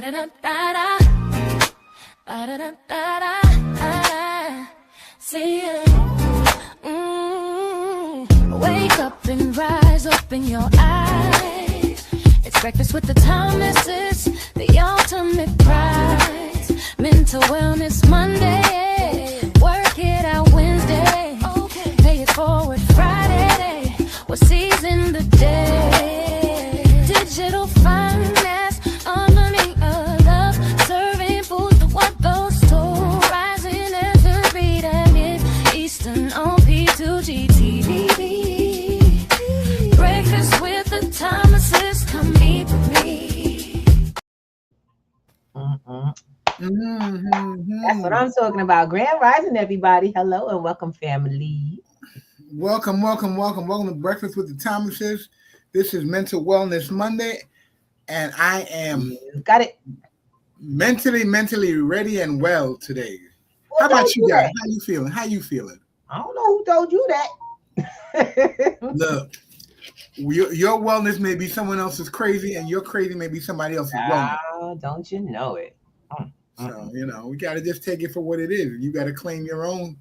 Ba-da-da-da-da. Ba-da-da-da-da. See you. Wake up and rise, open your eyes. It's breakfast with the Thomases, the ultimate prize. Mental Wellness Monday, work it out Wednesday, pay it forward Friday, we'll season the day. Digital finance, harmony of love, serving food for what those two, rising as the beat and mid Eastern on P2G TV. Breakfast with the Thomases, come meet me. That's what I'm talking about. Grand Rising, everybody. Hello and welcome, family. Welcome to Breakfast with the Thomases. This is Mental Wellness Monday, and I am got it mentally ready and well today. How about you guys? How you feeling? I don't know who told you that. Look, your wellness may be someone else's crazy, and your crazy may be somebody else's wellness. Don't you know it? So, we got to just take it for what it is. You got to claim your own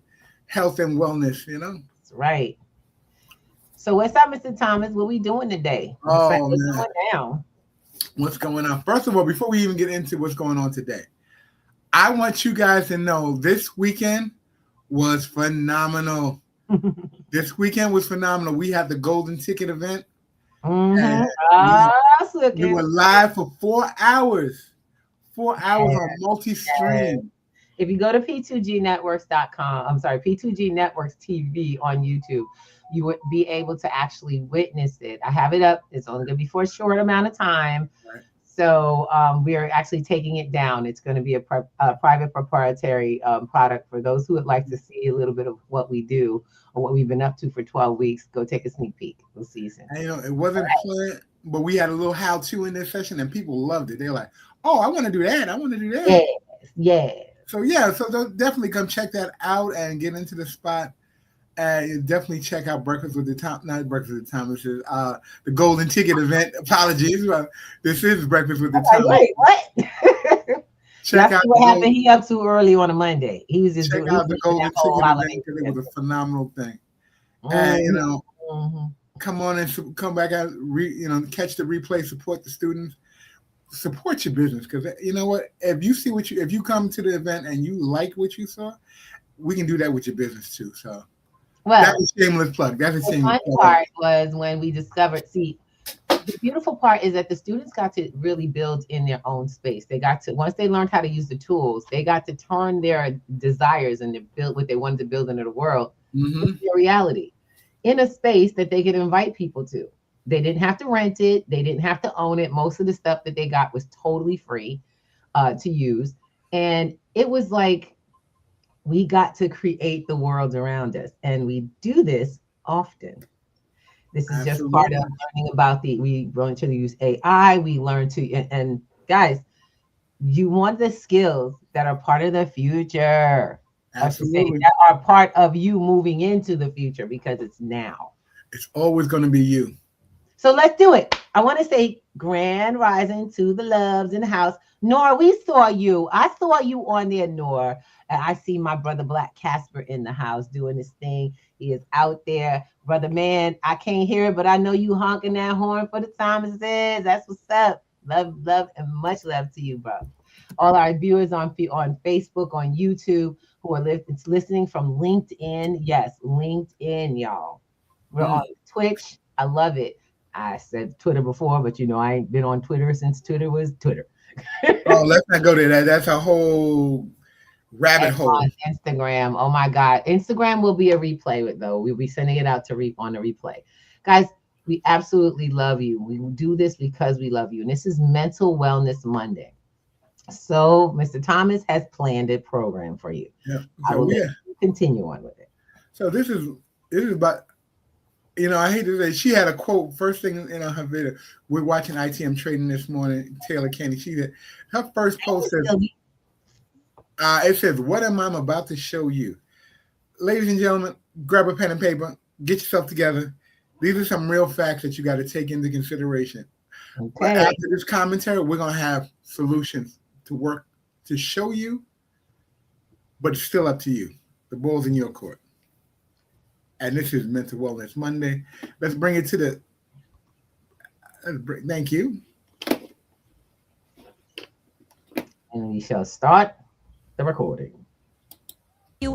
health and wellness, That's right. So what's up, Mr. Thomas? What we doing today? What's going down? What's going on? First of all, before we even get into what's going on today, I want you guys to know this weekend was phenomenal. This weekend was phenomenal. We had the Golden Ticket event. We were live for 4 hours. 4 hours on multi-stream. If you go to p2gnetworks.com, I'm sorry, P2G Networks TV on YouTube, you would be able to actually witness it. I have it up. It's only going to be for a short amount of time. Right. So we are actually taking it down. It's going to be a private proprietary product for those who would like to see a little bit of what we do or what we've been up to for 12 weeks. Go take a sneak peek. We'll see you soon. And, it wasn't planned, but we had a little how-to in this session, and people loved it. They're like, oh, I want to do that. Yeah. So definitely come check that out and get into the spot. Definitely check out Breakfast with the Thomases, the Golden Ticket event. Apologies, this is Breakfast with the Thomases. Wait, what? Check out what happened. He up too early on a Monday. He was just check out the Golden Ticket event because it was a phenomenal thing. And come on and come back out. Catch the replay. Support the students. Support your business, because you know what? If you come to the event and you like what you saw, we can do that with your business too. So, that's a shameless plug. The fun part was when we discovered. See, the beautiful part is that the students got to really build in their own space. They got to, once they learned how to use the tools, they got to turn their desires and build what they wanted to build into the world into their reality in a space that they could invite people to. They didn't have to rent it. They didn't have to own it. Most of the stuff that they got was totally free to use. And it was like we got to create the world around us. And we do this often. This is just part of learning about we learn to use AI. We learn to, and guys, you want the skills that are part of the future. Absolutely. That are part of you moving into the future, because it's now. It's always going to be you. So let's do it. I want to say grand rising to the loves in the house. Nora, we saw you. I saw you on there, Nora. And I see my brother Black Casper in the house doing this thing. He is out there. Brother man, I can't hear it, but I know you honking that horn for the Thomases. That's what's up. Love, and much love to you, bro. All our viewers on Facebook, on YouTube, who are listening from LinkedIn. Yes, LinkedIn, y'all. We're on Twitch. I love it. I said Twitter before, but I ain't been on Twitter since Twitter was Twitter. Oh, let's not go to that. That's a whole rabbit hole. On Instagram. Oh my God. Instagram will be a replay though. We'll be sending it out on a replay. Guys, we absolutely love you. We do this because we love you. And this is Mental Wellness Monday. So Mr. Thomas has planned a program for you. Yeah. I will continue on with it. So this is about, I hate to say, she had a quote first thing in her video. We're watching ITM Trading this morning. Taylor Candy, her first post says, it says, "What am I about to show you?" Ladies and gentlemen, grab a pen and paper, get yourself together. These are some real facts that you got to take into consideration. But Okay. after this commentary, we're going to have solutions to work to show you, but it's still up to you. The ball's in your court. And this is Mental Wellness Monday. Let's bring it to the, thank you. And we shall start the recording.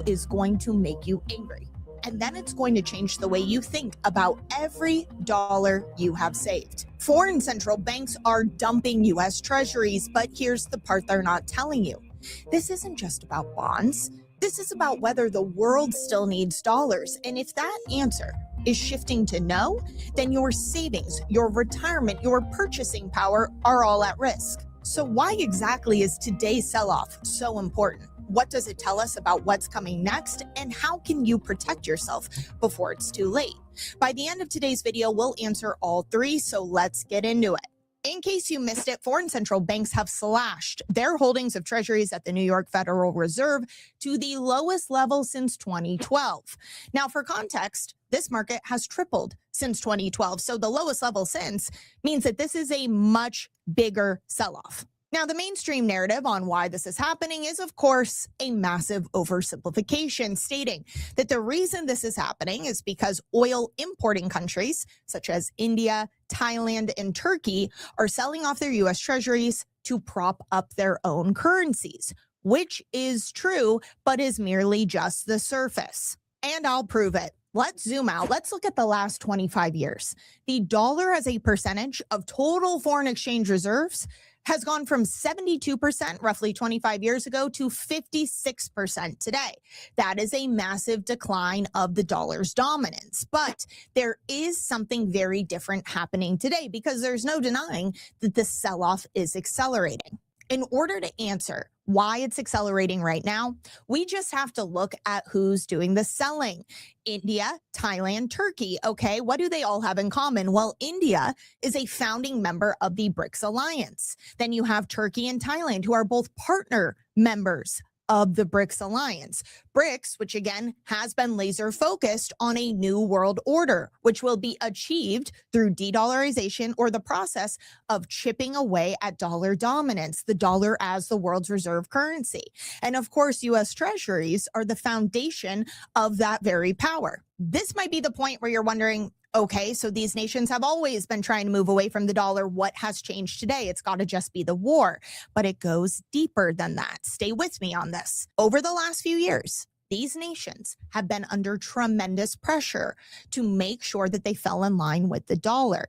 Is going to make you angry. And then it's going to change the way you think about every dollar you have saved. Foreign central banks are dumping U.S. treasuries, but here's the part they're not telling you. This isn't just about bonds. This is about whether the world still needs dollars. And if that answer is shifting to no, then your savings, your retirement, your purchasing power are all at risk. So why exactly is today's sell-off so important? What does it tell us about what's coming next? And how can you protect yourself before it's too late? By the end of today's video, we'll answer all three, so let's get into it. In case you missed it, foreign central banks have slashed their holdings of treasuries at the New York Federal Reserve to the lowest level since 2012. Now, for context, this market has tripled since 2012. So the lowest level since means that this is a much bigger sell-off. Now, the mainstream narrative on why this is happening is, of course, a massive oversimplification, stating that the reason this is happening is because oil importing countries such as India, Thailand, and Turkey are selling off their U.S. treasuries to prop up their own currencies, which is true, but is merely just the surface. And I'll prove it. Let's zoom out. Let's look at the last 25 years. The dollar as a percentage of total foreign exchange reserves has gone from 72% roughly 25 years ago to 56% today. That is a massive decline of the dollar's dominance. But there is something very different happening today because there's no denying that the sell-off is accelerating. In order to answer why it's accelerating right now, we just have to look at who's doing the selling. India, Thailand, Turkey. Okay, what do they all have in common? Well, India is a founding member of the BRICS alliance. Then you have Turkey and Thailand, who are both partner members of the BRICS alliance. BRICS, which again has been laser focused on a new world order, which will be achieved through de-dollarization or the process of chipping away at dollar dominance, the dollar as the world's reserve currency. And of course, U.S. treasuries are the foundation of that very power. This might be the point where you're wondering, okay, so these nations have always been trying to move away from the dollar. What has changed today? It's got to just be the war. But it goes deeper than that. Stay with me on this. Over the last few years, these nations have been under tremendous pressure to make sure that they fell in line with the dollar.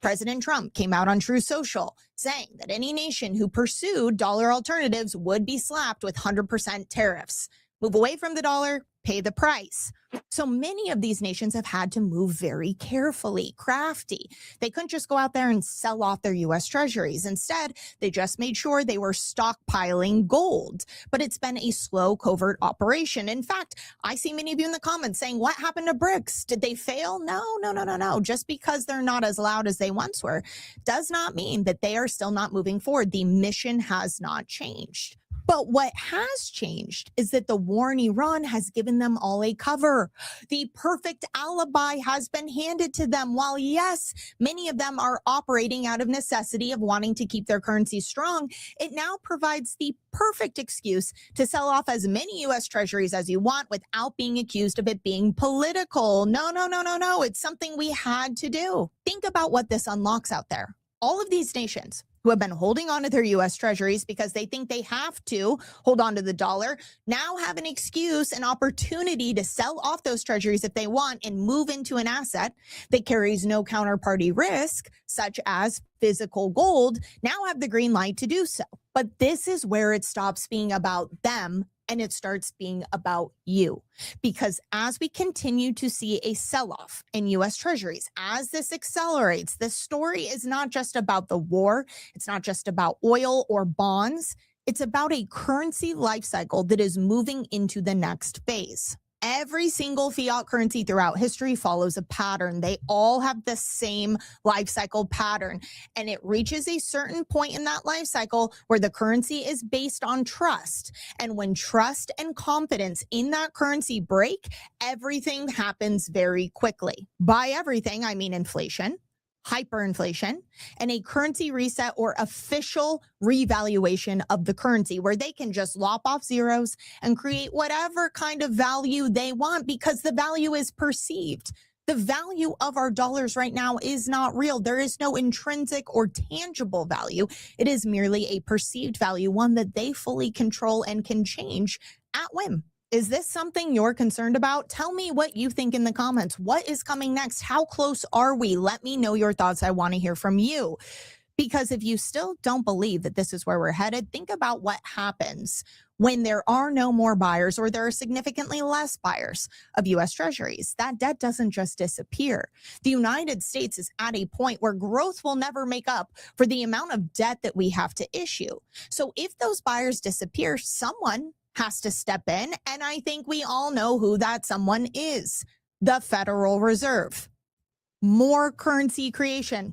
President Trump came out on True Social saying that any nation who pursued dollar alternatives would be slapped with 100% tariffs. Move away from the dollar, pay the price. So many of these nations have had to move very carefully, crafty. They couldn't just go out there and sell off their U.S. treasuries. Instead, they just made sure they were stockpiling gold. But it's been a slow, covert operation. In fact, I see many of you in the comments saying, what happened to BRICS? Did they fail? No. Just because they're not as loud as they once were does not mean that they are still not moving forward. The mission has not changed. But what has changed is that the war in Iran has given them all a cover. The perfect alibi has been handed to them. While yes, many of them are operating out of necessity of wanting to keep their currency strong, it now provides the perfect excuse to sell off as many U.S. treasuries as you want without being accused of it being political. No. It's something we had to do. Think about what this unlocks out there. All of these nations who have been holding on to their U.S. treasuries because they think they have to hold on to the dollar, now have an excuse, an opportunity to sell off those treasuries if they want and move into an asset that carries no counterparty risk, such as physical gold, now have the green light to do so. But this is where it stops being about them and it starts being about you. Because as we continue to see a sell-off in U.S. treasuries, as this accelerates, the story is not just about the war. It's not just about oil or bonds. It's about a currency life cycle that is moving into the next phase. Every single fiat currency throughout history follows a pattern. They all have the same life cycle pattern, and it reaches a certain point in that life cycle where the currency is based on trust. And when trust and confidence in that currency break, everything happens very quickly. By everything, I mean inflation, hyperinflation, and a currency reset or official revaluation of the currency, where they can just lop off zeros and create whatever kind of value they want because the value is perceived. The value of our dollars right now is not real. There is no intrinsic or tangible value. It is merely a perceived value, one that they fully control and can change at whim. Is this something you're concerned about? Tell me what you think in the comments. What is coming next? How close are we? Let me know your thoughts. I want to hear from you. Because if you still don't believe that this is where we're headed, think about what happens when there are no more buyers or there are significantly less buyers of U.S. Treasuries. That debt doesn't just disappear. The United States is at a point where growth will never make up for the amount of debt that we have to issue. So if those buyers disappear, someone has to step in, and I think we all know who that someone is: the Federal Reserve. More currency creation.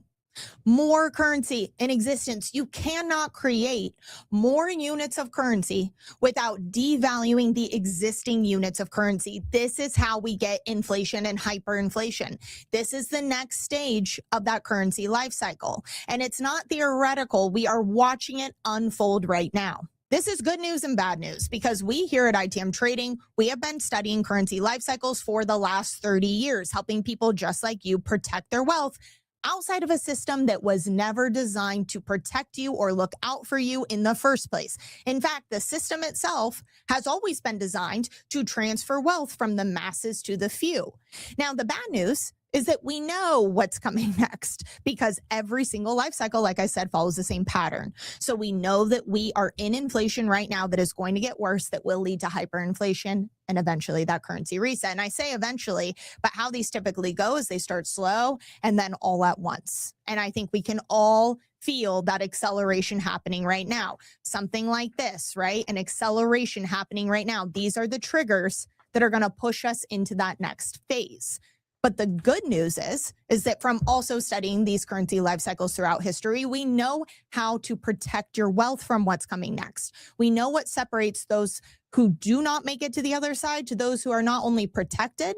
More currency in existence. You cannot create more units of currency without devaluing the existing units of currency. This is how we get inflation and hyperinflation. This is the next stage of that currency life cycle. And it's not theoretical. We are watching it unfold right now. This is good news and bad news, because we here at ITM Trading, we have been studying currency life cycles for the last 30 years, helping people just like you protect their wealth outside of a system that was never designed to protect you or look out for you in the first place. In fact, the system itself has always been designed to transfer wealth from the masses to the few. Now, the bad news is that we know what's coming next, because every single life cycle, like I said, follows the same pattern. So we know that we are in inflation right now that is going to get worse, that will lead to hyperinflation and eventually that currency reset. And I say eventually, but how these typically go is they start slow and then all at once. And I think we can all feel that acceleration happening right now. Something like this, right? An acceleration happening right now. These are the triggers that are going to push us into that next phase. But the good news is that from also studying these currency life cycles throughout history, we know how to protect your wealth from what's coming next. We know what separates those who do not make it to the other side to those who are not only protected,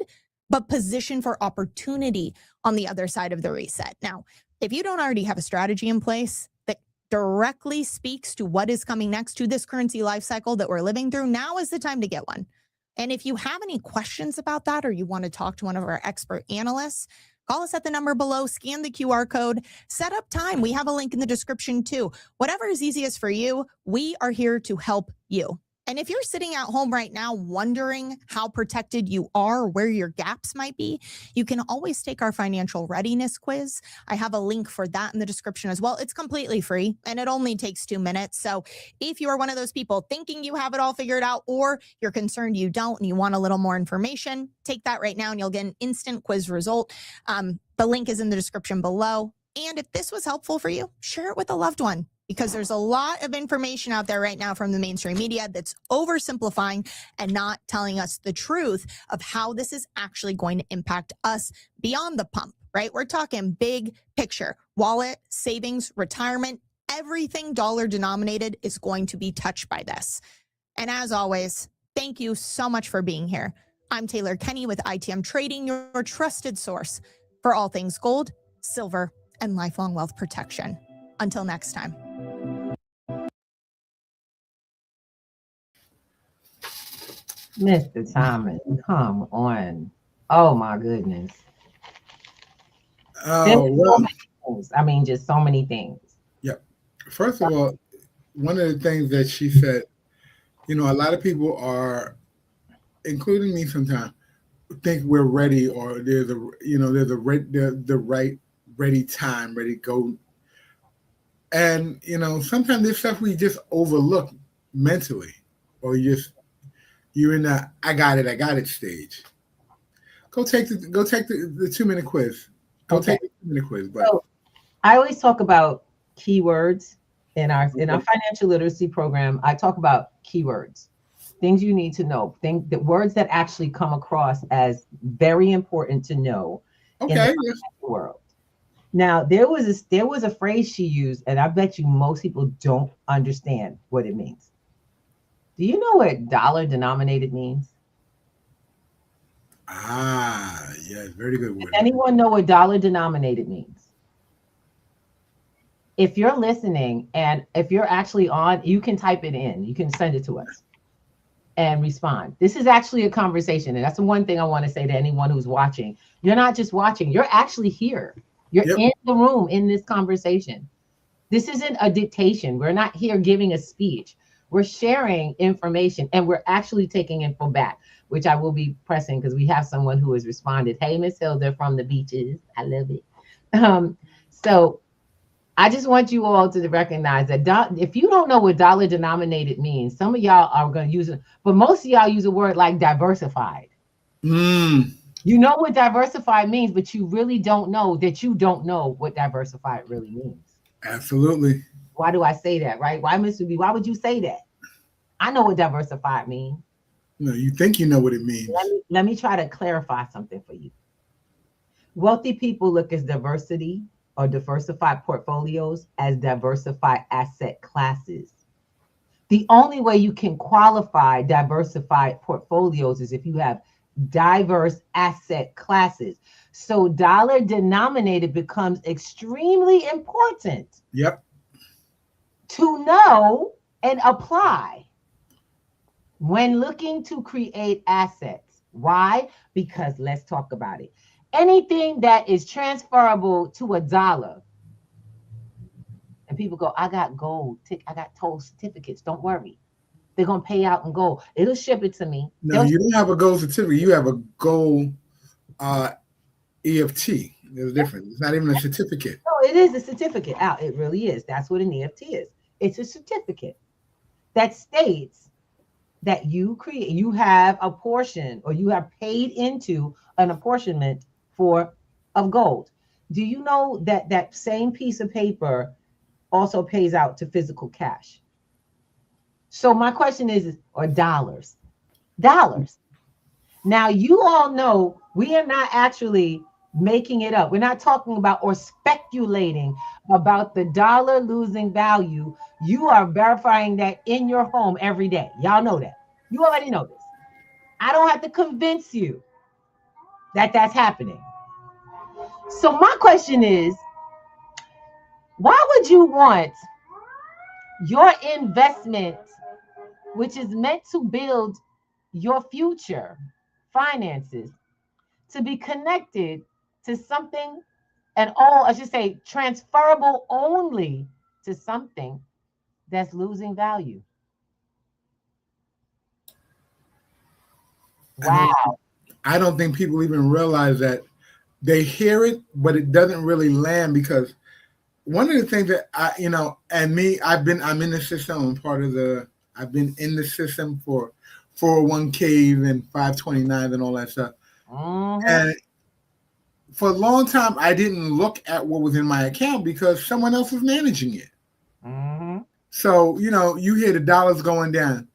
but positioned for opportunity on the other side of the reset. Now, if you don't already have a strategy in place that directly speaks to what is coming next to this currency life cycle that we're living through, now is the time to get one. And if you have any questions about that, or you want to talk to one of our expert analysts, call us at the number below, scan the QR code, set up time. We have a link in the description too. Whatever is easiest for you, we are here to help you. And if you're sitting at home right now wondering how protected you are, where your gaps might be, you can always take our financial readiness quiz. I have a link for that in the description as well. It's completely free and it only takes 2 minutes. So if you are one of those people thinking you have it all figured out, or you're concerned you don't and you want a little more information, take that right now and you'll get an instant quiz result. The link is in the description below. And if this was helpful for you, share it with a loved one, because there's a lot of information out there right now from the mainstream media that's oversimplifying and not telling us the truth of how this is actually going to impact us beyond the pump, right? We're talking big picture, wallet, savings, retirement, everything dollar denominated is going to be touched by this. And as always, thank you so much for being here. I'm Taylor Kenny with ITM Trading, your trusted source for all things gold, silver, and lifelong wealth protection. Until next time. Mr. Thomas, come on. Oh my goodness. Oh, well, I mean, just so many things. Yeah. First of all, one of the things that she said, a lot of people are, including me sometimes, think we're ready, or there's the right ready time, ready to go. And, sometimes there's stuff we just overlook mentally, or you're in the I got it stage. Go take the 2-minute quiz. Take the 2-minute quiz. But so, I always talk about keywords in our financial literacy program. I talk about keywords, things you need to know, the words that actually come across as very important to know in the financial world. Now, there was a phrase she used, and I bet you most people don't understand what it means. Do you know what dollar denominated means? Yes, very good word. Does anyone know what dollar denominated means? If you're listening and if you're actually on, you can type it in. You can send it to us and respond. This is actually a conversation. And that's the one thing I want to say to anyone who's watching. You're not just watching, you're actually here. You're in the room in this conversation. This isn't a dictation. We're not here giving a speech. We're sharing information and we're actually taking info back, which I will be pressing because we have someone who has responded. Hey, Miss Hilda from the beaches. I love it. So I just want you all to recognize that if you don't know what dollar denominated means, some of y'all are going to use it, but most of y'all use a word like diversified. You know what diversified means, but you really don't know that you don't know what diversified really means. Absolutely. Why do I say that, right? Why, Mr. B, why would you say that? I know what diversified means. No, you think you know what it means. Let me try to clarify something for you. Wealthy people look at diversity or diversified portfolios as diversified asset classes. The only way you can qualify diversified portfolios is if you have diverse asset classes. So dollar denominated becomes extremely important. Yep. To know and apply when looking to create assets. Why? Because let's talk about it. Anything that is transferable to a dollar, and people go, I got gold, I got toll certificates. Don't worry. They're going to pay out in gold. It'll ship it to me. No, you don't have a gold certificate. You have a gold EFT. There's a difference. It's not even a certificate. No, it is a certificate. It really is. That's what an EFT is. It's a certificate that states that you have a portion or you have paid into an apportionment of gold. Do you know that that same piece of paper also pays out to physical cash? So my question is, or dollars. Now you all know we are not actually making it up. We're not talking about or speculating about the dollar losing value. You are verifying that in your home every day. Y'all know that. You already know this. I don't have to convince you that that's happening. So my question is, why would you want your investment, which is meant to build your future finances, to be connected to something I should say transferable only to something that's losing value? Wow. I don't think people even realize that. They hear it, but it doesn't really land, because one of the things that I'm in the system. I've been in the system for 401ks and 529s and all that stuff. And for a long time, I didn't look at what was in my account because someone else was managing it. So, you hear the dollars going down.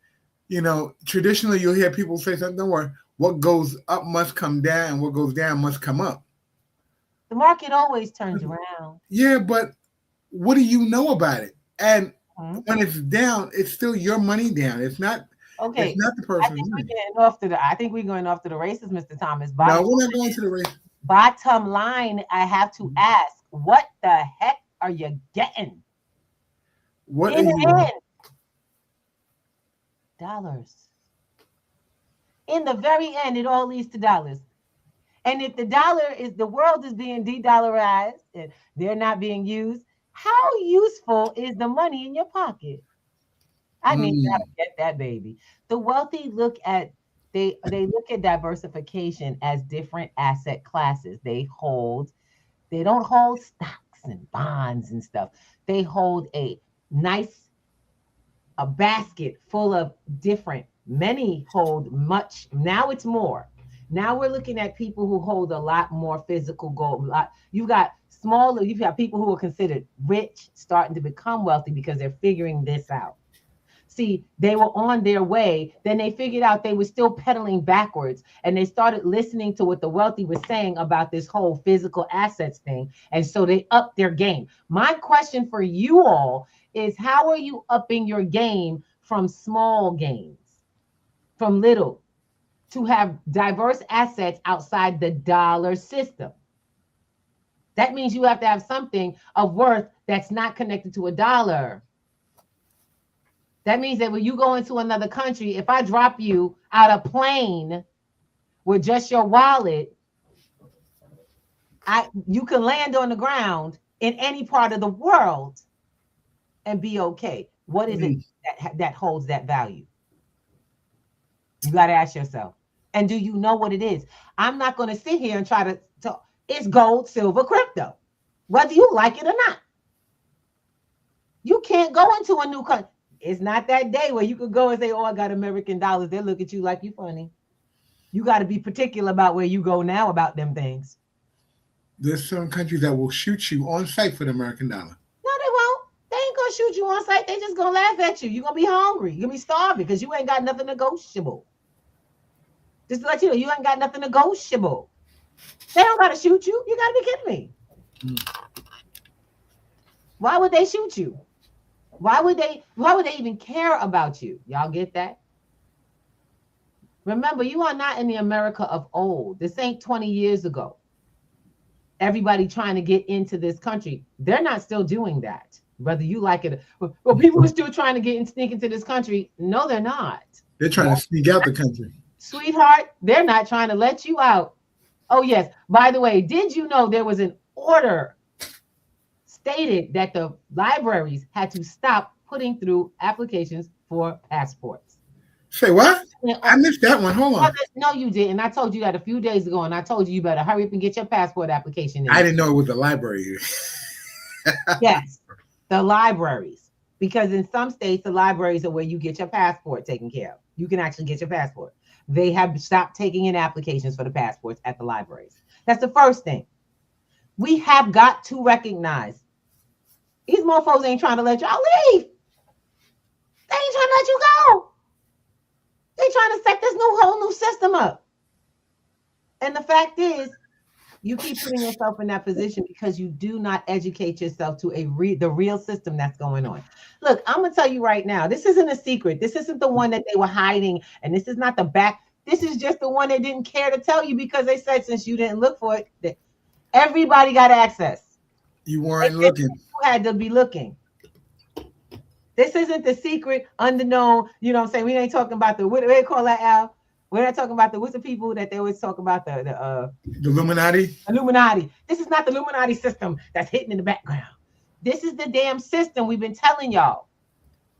Traditionally, you'll hear people say something, don't worry, what goes up must come down, and what goes down must come up. The market always turns around. Yeah, but what do you know about it? And when it's down, it's still your money down. It's not. Okay. It's not the person's money. I think we're going off to the races, Mr. Thomas. No, we're not going to the race. Bottom line, I have to ask, what the heck are you getting? What in are the you? end? Dollars. In the very end, it all leads to dollars. And if the world is being de-dollarized and they're not being used, how useful is the money in your pocket? I need you to get that, baby. The wealthy look at diversification as different asset classes. They don't hold stocks and bonds and stuff. They hold a basket full of many hold much. Now it's more. Now we're looking at people who hold a lot more physical gold. You've got people who are considered rich starting to become wealthy because they're figuring this out. See, they were on their way. Then they figured out they were still pedaling backwards. And they started listening to what the wealthy was saying about this whole physical assets thing. And so they upped their game. My question for you all is, how are you upping your game from small gains, from little, to have diverse assets outside the dollar system? That means you have to have something of worth that's not connected to a dollar. That means that when you go into another country, if I drop you out a plane with just your wallet, you can land on the ground in any part of the world and be okay. What is it that holds that value? You got to ask yourself. And do you know what it is? I'm not going to sit here and try to it's gold, silver, crypto, whether you like it or not. You can't go into a new country. It's not that day where you could go and say, oh, I got American dollars. They'll look at you like you funny. You got to be particular about where you go now about them things. There's some countries that will shoot you on sight for the American dollar. No, they won't. They ain't going to shoot you on sight. They just going to laugh at you. You're going to be hungry. You're going to be starving because you ain't got nothing negotiable. Just to let you know, you ain't got nothing negotiable. They don't got to shoot you. You got to be kidding me. Why would they shoot you? Why would they even care about you? Y'all get that? Remember, you are not in the America of old. This ain't 20 years ago. Everybody trying to get into this country. They're not still doing that, whether you like it. Well, people are still trying to sneak into this country. No, they're not. They're trying to sneak out the country. Sweetheart, they're not trying to let you out. Oh, yes. By the way, did you know there was an order stated that the libraries had to stop putting through applications for passports? Say what? I missed that one. Hold on. No, you didn't. I told you that a few days ago, and I told you better hurry up and get your passport application in. I didn't know it was the library. Yes, the libraries. Because in some states, the libraries are where you get your passport taken care of. You can actually get your passport. They have stopped taking in applications for the passports at the libraries. That's the first thing. We have got to recognize these mofos ain't trying to let y'all leave. They ain't trying to let you go. They trying to set this whole new system up. And the fact is, you keep putting yourself in that position because you do not educate yourself to the real system that's going on. Look, I'm gonna tell you right now, this isn't a secret. This isn't the one that they were hiding, and this is not the back. This is just the one they didn't care to tell you because they said since you didn't look for it, that everybody got access. You weren't looking. You had to be looking. This isn't the secret, unknown. You know what I'm saying? We ain't talking about what do they call that, Al? We're not talking about what's the people that they always talk about the Illuminati. Illuminati. This is not the Illuminati system that's hitting in the background. This is the damn system we've been telling y'all.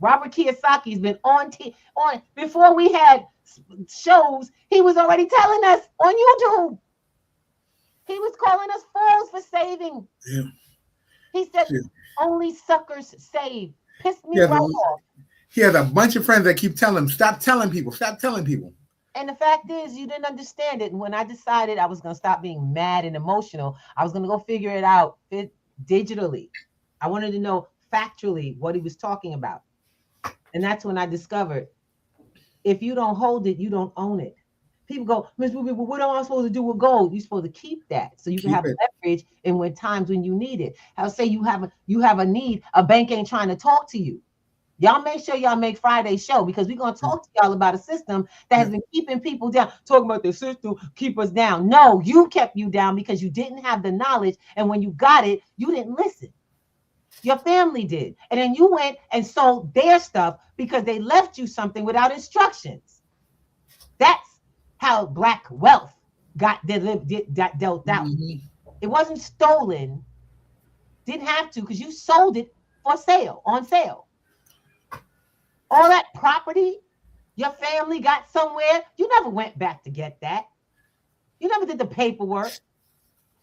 Robert Kiyosaki's been on before we had shows. He was already telling us on YouTube. He was calling us fools for saving. Yeah. He said only suckers save. Pissed me right off. He has a bunch of friends that keep telling him, stop telling people, stop telling people. And the fact is, you didn't understand it. And when I decided I was going to stop being mad and emotional, I was going to go figure it out digitally. I wanted to know factually what he was talking about. And that's when I discovered, if you don't hold it, you don't own it. People go, Ms. Ruby, well, what am I supposed to do with gold? You're supposed to keep that so you can have leverage in times when you need it. I'll say you have a need, a bank ain't trying to talk to you. Y'all make sure y'all make Friday's show because we're going to talk to y'all about a system that has been keeping people down. Talking about the system keep us down. No, you kept you down because you didn't have the knowledge. And when you got it, you didn't listen. Your family did. And then you went and sold their stuff because they left you something without instructions. That's how Black wealth got dealt out. It wasn't stolen. Didn't have to because you sold it on sale. All that property your family got somewhere, you never went back to get that. You never did the paperwork.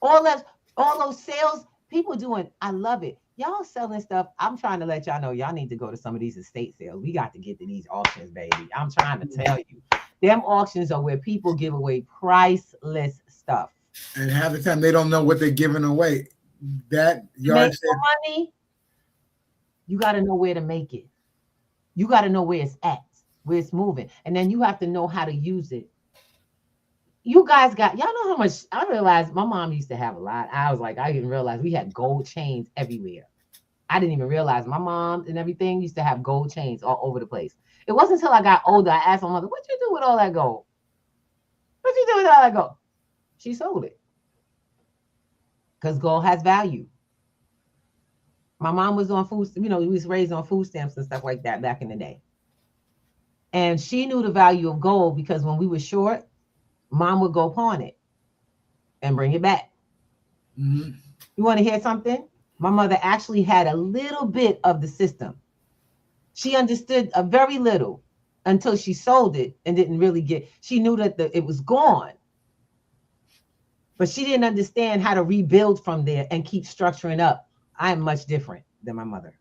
All those sales, people doing, I love it. Y'all selling stuff. I'm trying to let y'all know y'all need to go to some of these estate sales. We got to get to these auctions, baby. I'm trying to tell you. Them auctions are where people give away priceless stuff. And half the time they don't know what they're giving away. That yard sale money, you got to know where to make it. You got to know where it's at, where it's moving. And then you have to know how to use it. You guys y'all know how much, I realized my mom used to have a lot. I didn't realize we had gold chains everywhere. I didn't even realize my mom and everything used to have gold chains all over the place. It wasn't until I got older, I asked my mother, what you do with all that gold? What you do with all that gold? She sold it. because gold has value. My mom was on food, we was raised on food stamps and stuff like that back in the day. And she knew the value of gold because when we were short, mom would go pawn it and bring it back. Mm-hmm. You want to hear something? My mother actually had a little bit of the system. She understood a very little until she sold it and didn't really she knew that it was gone. But she didn't understand how to rebuild from there and keep structuring up. I am much different than my mother.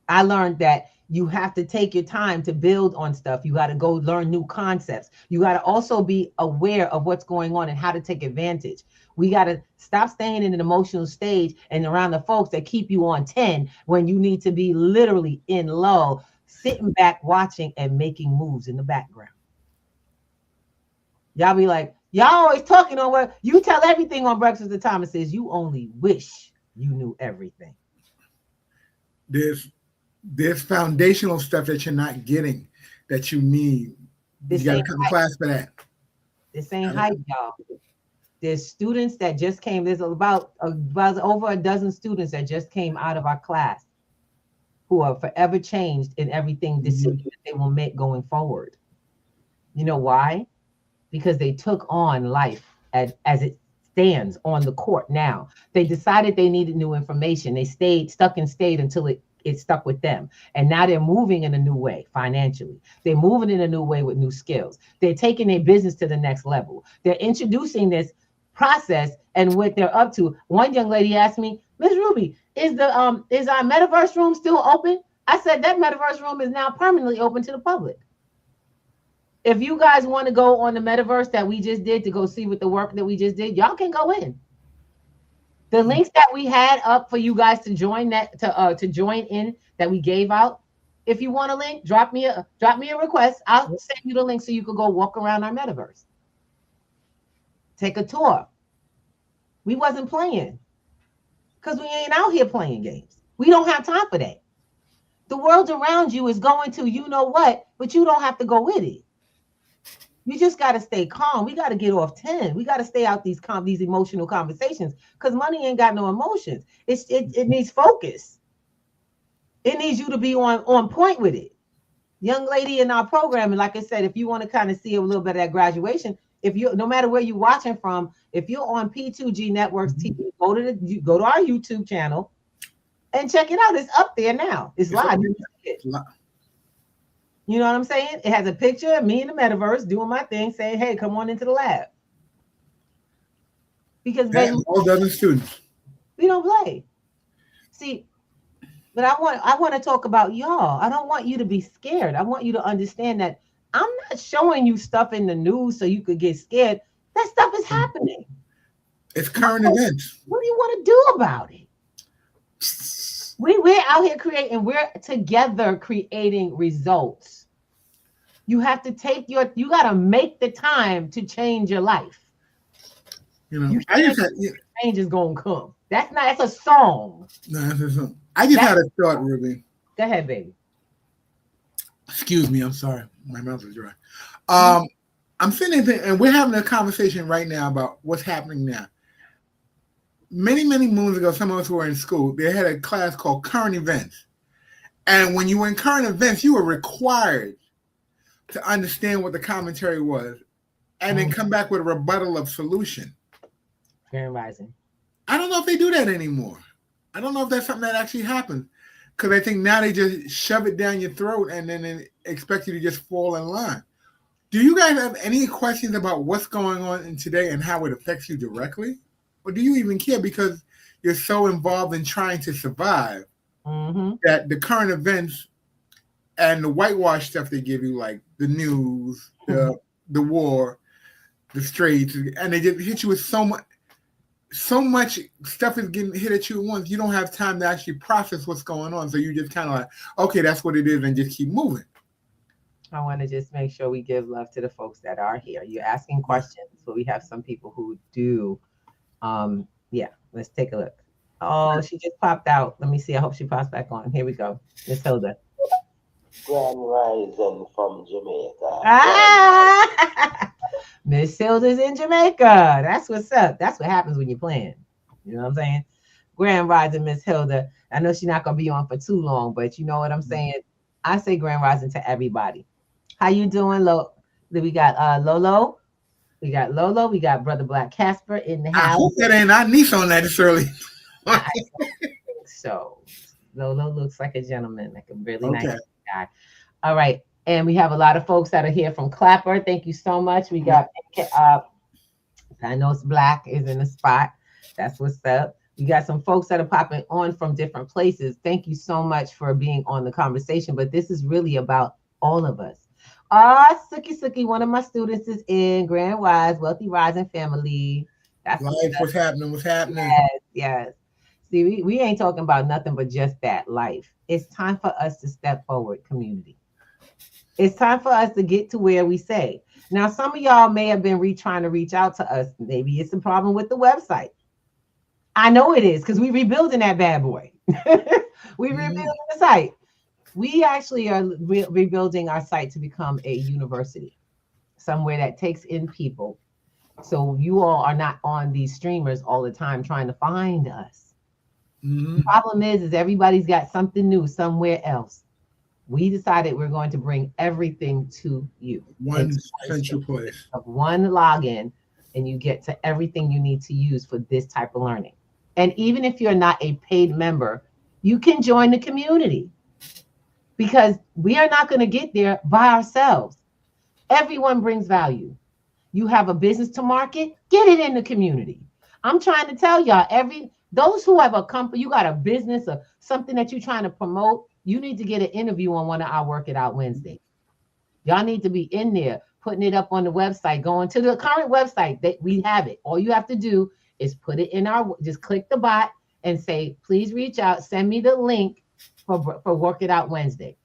I learned that you have to take your time to build on stuff. You got to go learn new concepts. You got to also be aware of what's going on and how to take advantage. We got to stop staying in an emotional stage and around the folks that keep you on 10 when you need to be literally in low, sitting back, watching and making moves in the background. Y'all be like, y'all always talking on what you tell everything on Breakfast with Thomas says you only wish you knew everything. There's foundational stuff that you're not getting that you need. You got to come to class for that. This ain't hype, y'all. There's students that just came. There's about over a dozen students that just came out of our class who are forever changed in everything decision that they will make going forward. You know why? Because they took on life as it stands on the court now. They decided they needed new information. They stayed until it stuck with them. And now they're moving in a new way financially. They're moving in a new way with new skills. They're taking their business to the next level. They're introducing this process and what they're up to. One young lady asked me, Ms. Ruby, is our metaverse room still open? I said that metaverse room is now permanently open to the public. If you guys want to go on the metaverse that we just did to go see what the work that we just did, y'all can go in. The links that we had up for you guys to join to join in that we gave out. If you want a link, drop me a request. I'll send you the link so you can go walk around our metaverse. Take a tour. We wasn't playing because we ain't out here playing games. We don't have time for that. The world around you is going to you know what, but you don't have to go with it. You just got to stay calm. We got to get off 10. We got to stay out these emotional conversations because money ain't got no emotions. It needs focus. It needs you to be on point with it. Young lady in our program, and like I said, if you want to kind of see a little bit of that graduation, no matter where you're watching from, if you're on P2G Networks TV, go to our YouTube channel and check it out. It's up there now. It's live. You know what I'm saying? It has a picture of me in the metaverse doing my thing, saying, "Hey, come on into the lab." Because all the other students, we don't play. See, but I want to talk about y'all. I don't want you to be scared. I want you to understand that I'm not showing you stuff in the news so you could get scared. That stuff is happening. It's current events. What do you want to do about it? We're out here creating. We're together creating results. You have to you got to make the time to change your life. Change is going to come. That's a song. No, that's a song. I just had a thought, Ruby. Go ahead, baby. Excuse me. I'm sorry. My mouth is dry. I'm sitting there and we're having a conversation right now about what's happening now. Many, many moons ago, some of us were in school. They had a class called Current Events. And when you were in current events, you were required to understand what the commentary was and then come back with a rebuttal of solution. Grand Rising. I don't know if they do that anymore. I don't know if that's something that actually happens because I think now they just shove it down your throat and then they expect you to just fall in line. Do you guys have any questions about what's going on in today and how it affects you directly? Or do you even care because you're so involved in trying to survive that the current events and the whitewash stuff they give you, like the news, the war, the straits, and they just hit you with so much stuff is getting hit at you at once. You don't have time to actually process what's going on. So you just kind of like, okay, that's what it is, and just keep moving. I want to just make sure we give love to the folks that are here. You're asking questions, but we have some people who do. Let's take a look. Oh, she just popped out. Let me see. I hope she pops back on. Here we go. Miss Hilda. Grand Rising from Jamaica. Miss Hilda's in Jamaica. That's what's up. That's what happens when you're playing. You know what I'm saying? Grand Rising, Miss Hilda. I know she's not gonna be on for too long, but you know what I'm saying? I say Grand Rising to everybody. How you doing, Lo? We got Lolo. We got Lolo. We got Brother Black Casper in the house. I hope that ain't our niece on that this early. I don't think so. Lolo looks like a gentleman, like a really nice guy. All right. And we have a lot of folks that are here from Clapper. Thank you so much. We got, I know it's Black is in the spot. That's what's up. We got some folks that are popping on from different places. Thank you so much for being on the conversation. But this is really about all of us. Suki, one of my students is in Grand Wise, Wealthy Rising Family. That's life. What's happening? What's happening? Yes. See, we ain't talking about nothing but just that life. It's time for us to step forward, community. It's time for us to get to where we say. Now, some of y'all may have been trying to reach out to us. Maybe it's a problem with the website. I know it is because we're rebuilding that bad boy. We're rebuilding the site. We actually are rebuilding our site to become a university, somewhere that takes in people. So you all are not on these streamers all the time trying to find us. The problem is everybody's got something new somewhere else. We decided we're going to bring everything to you. One central place. Of one login, and you get to everything you need to use for this type of learning. And even if you're not a paid member, you can join the community because we are not going to get there by ourselves. Everyone brings value. You have a business to market, get it in the community. I'm trying to tell y'all, those who have a company, you got a business or something that you're trying to promote, you need to get an interview on one of our Work It Out Wednesday. Y'all need to be in there, putting it up on the website, going to the current website that we have it. All you have to do is put it in just click the bot and say, please reach out, send me the link for Work It Out Wednesday.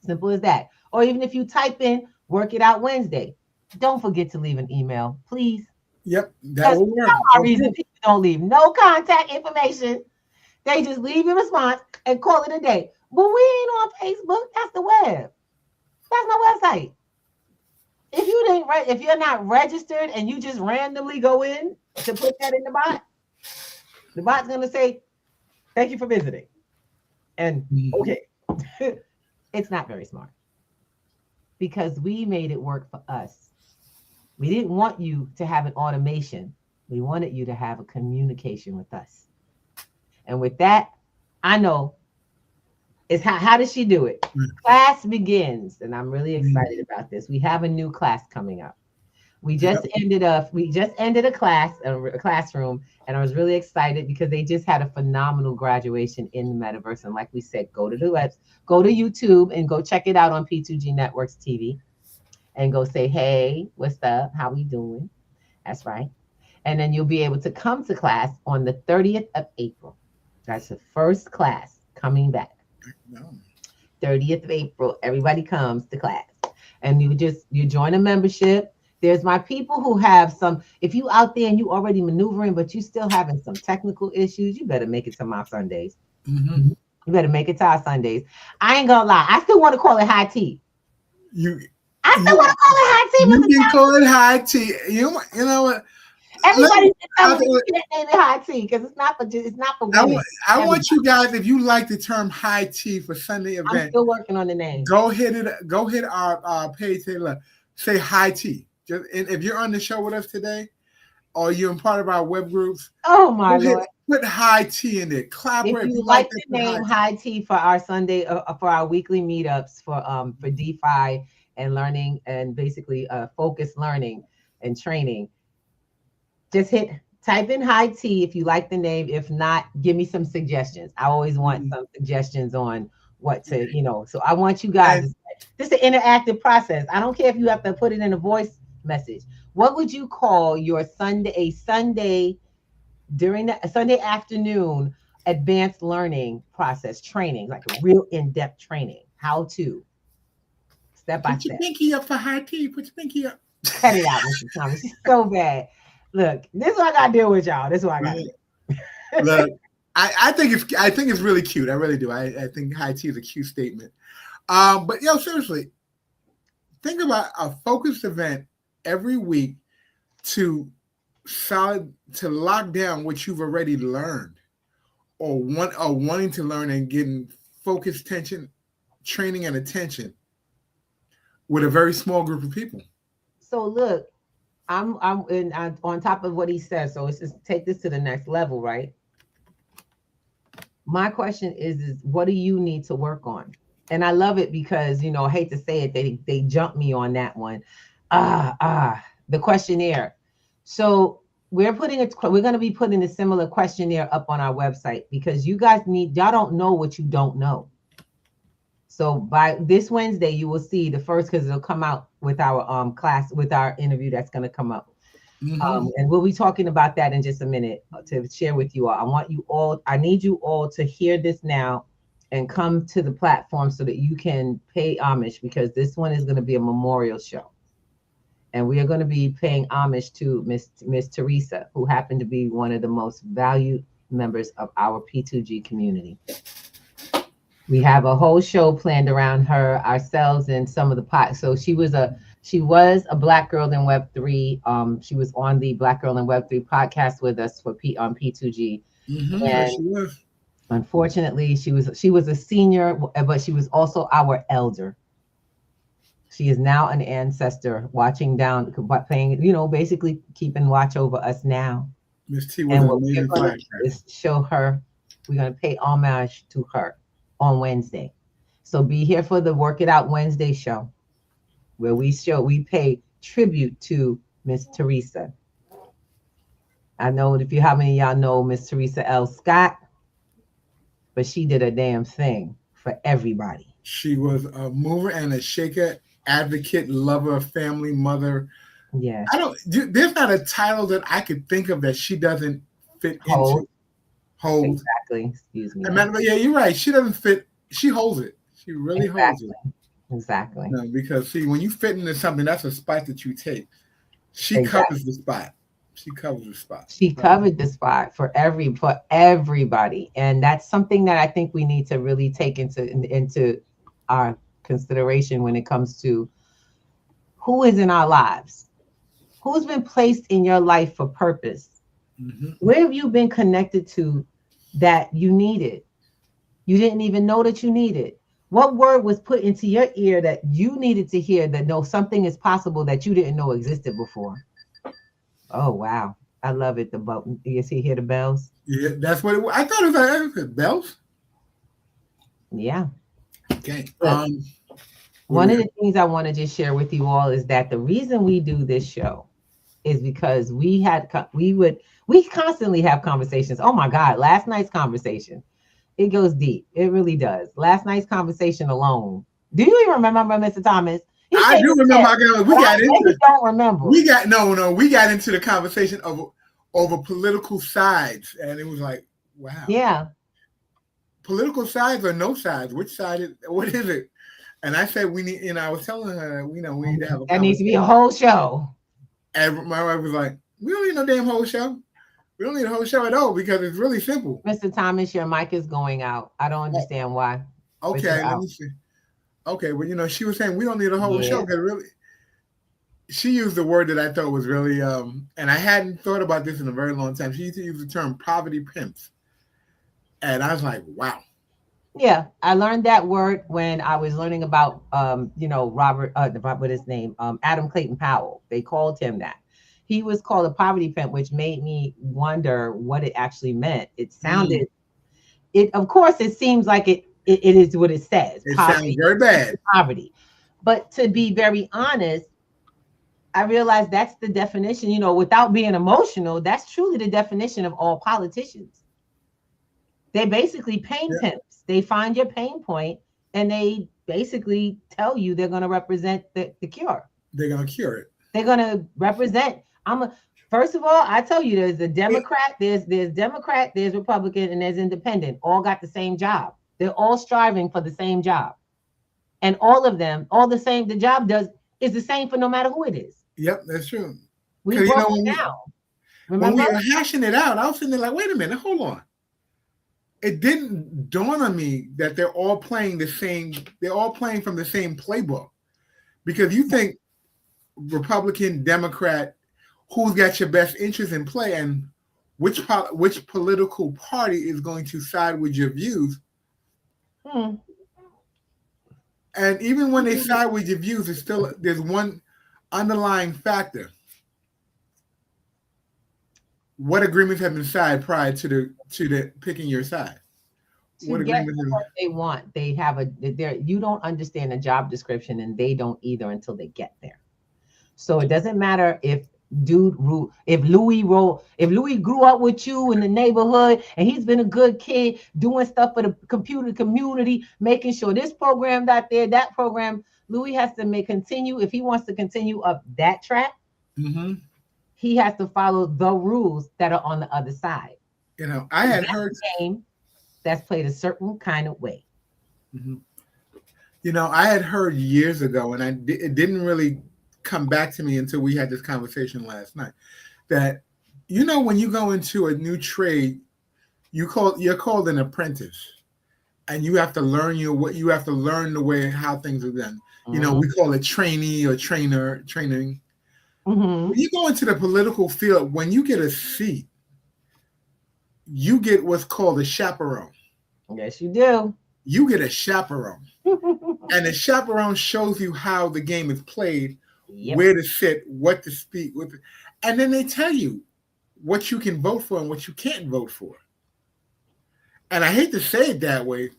Simple as that. Or even if you type in Work It Out Wednesday, don't forget to leave an email, please. Yep, that will work. For some reason, people don't leave no contact information. They just leave your response and call it a day. But we ain't on Facebook. That's the web. That's my website. If you're not registered and you just randomly go in to put that in the bot's gonna say, "Thank you for visiting." And okay, it's not very smart because we made it work for us. We didn't want you to have an automation. We wanted you to have a communication with us. And with that, I know it's how does she do it? Class begins, and I'm really excited about this. We have a new class coming up. We just ended a classroom, and I was really excited because they just had a phenomenal graduation in the metaverse. And like we said, go to YouTube and go check it out on P2G Networks TV. And go say, hey, what's up? How we doing? That's right. And then you'll be able to come to class on the 30th of April. That's the first class coming back. 30th of April, everybody comes to class. And you join a membership. There's my people who have if you out there and you already maneuvering, but you still having some technical issues, you better make it to my Sundays. You better make it to our Sundays. I ain't gonna lie. I still want to call it high tea. I still want to call it high tea. You can call it high tea. You know what? Everybody tell me you can't name it high tea because it's not for women. I want you guys, if you like the term high tea for Sunday event, I'm still working on the name. Go hit our page. Say high tea. And if you're on the show with us today, or you're in part of our web groups, oh my Lord, put high tea in there. Collaborate. If you like the name high tea for our Sunday, for our weekly meetups for DeFi and learning and basically focused learning and training, just type in high tea if you like the name. If not, give me some suggestions. I always want some suggestions on what to, so I want you guys, this is an interactive process. I don't care if you have to put it in a voice message. What would you call your Sunday during the Sunday afternoon advanced learning process training, like a real in-depth training, how to step by step. Put your pinky up for high tea. Put your pinky up. Cut it out, Mr. Thomas. It's so bad. Look, this is what I got to deal with, y'all. This is what I got to do. Look, I think it's really cute. I really do. I think high tea is a cute statement. But seriously, think about a focused event every week to lock down what you've already learned or wanting to learn and getting focused attention, training and attention with a very small group of people. So look, I'm on top of what he says. So it's just take this to the next level, right? My question is what do you need to work on? And I love it because, you know, I hate to say it, they jumped me on that one. The questionnaire. So we're going to be putting a similar questionnaire up on our website because y'all don't know what you don't know. So by this Wednesday, you will see the first, because it'll come out with our class, with our interview that's going to come up. Mm-hmm. And we'll be talking about that in just a minute to share with you all. I need you all to hear this now and come to the platform so that you can pay homage, because this one is going to be a memorial show. And we are going to be paying homage to Miss Teresa, who happened to be one of the most valued members of our P2G community. We have a whole show planned around her, ourselves, and some of the So she was a Black Girl in Web3. She was on the Black Girl in Web3 podcast with us on P2G. Mm-hmm, and she was. Unfortunately, she was a senior, but she was also our elder. She is now an ancestor, watching down, playing, basically keeping watch over us now. Miss T was an amazing fighter. Show her, we're going to pay homage to her on Wednesday. So be here for the Work It Out Wednesday show, where we pay tribute to Miss Teresa. I know how many of y'all know Miss Teresa L. Scott, but she did a damn thing for everybody. She was a mover and a shaker, advocate, lover, family, mother. Yeah. There's not a title that I could think of that she doesn't fit into. Hold. Exactly. Excuse me. Yeah, you're right. She doesn't fit. She holds it. She really holds it. Exactly. No, because when you fit into something, that's a spot that you take. She covers the spot. She covers the spot. She covered the spot for everybody, and that's something that I think we need to really take into our consideration when it comes to who is in our lives, who's been placed in your life for purpose. Mm-hmm. Where have you been connected to that you needed? You didn't even know that you needed. What word was put into your ear that you needed to hear that something is possible that you didn't know existed before? Oh, wow. I love it. You see, hear the bells? Yeah, that's what I thought it was bells. Yeah. Okay. One of the things I want to just share with you all is that the reason we do this show is because we constantly have conversations. Oh my God, last night's conversation, it goes deep. It really does. Last night's conversation alone. Do you even remember, Mr. Thomas? I do remember. We got into the conversation over political sides, and it was like, wow. Yeah. Political sides or no sides? Which side what is it? And I said we need, I was telling her, we need to have a conversation. That needs to be a whole show. And my wife was like, we don't need no damn whole show. We don't need a whole show at all because it's really simple. Mr. Thomas, your mic is going out. I don't understand why. Okay, let me see. Okay, well, she was saying we don't need a whole show because really, she used the word that I thought was really, and I hadn't thought about this in a very long time. She used to use the term poverty pimps. And I was like, wow. Yeah, I learned that word when I was learning about, Robert, what his name, Adam Clayton Powell. They called him that. He was called a poverty pimp, which made me wonder what it actually meant. It sounded, of course, it seems like it is what it says. It sounds very bad. Poverty. But to be very honest, I realized that's the definition, without being emotional, that's truly the definition of all politicians. They're basically pain pimps. They find your pain point and they basically tell you they're going to represent the cure. They're going to cure it. They're going to represent. First of all, I tell you, there's a Democrat, there's Democrat, there's Republican, and there's Independent. All got the same job. They're all striving for the same job. And all of them, all the same, the job is the same for no matter who it is. Yep, that's true. We broke it down. When we were hashing it out, I was sitting there like, wait a minute, hold on. It didn't dawn on me that they're all playing from the same playbook. Because you think Republican, Democrat, who's got your best interest in play, and which political party is going to side with your views. And even when they side with your views, there's one underlying factor. What agreements have been signed prior to the picking your side? To get what they want, you don't understand the job description, and they don't either until they get there. So it doesn't matter if Louis grew up with you in the neighborhood and he's been a good kid doing stuff for the computer community, making sure this program out there, that program. Louis has to continue. If he wants to continue up that track, he has to follow the rules that are on the other side. You know, I had heard a game that's played a certain kind of way. You know, I had heard years ago, and it didn't really come back to me until we had this conversation last night, that, you know, when you go into a new trade, you're called an apprentice, and you have to learn the way how things are done. You know, we call it trainee or training. When you go into the political field, when you get a seat, you get what's called a chaperone. Yes, you do. You get a chaperone. And the chaperone shows you how the game is played, where to sit, what to speak with, and then they tell you what you can vote for and what you can't vote for. And I hate to say it that way,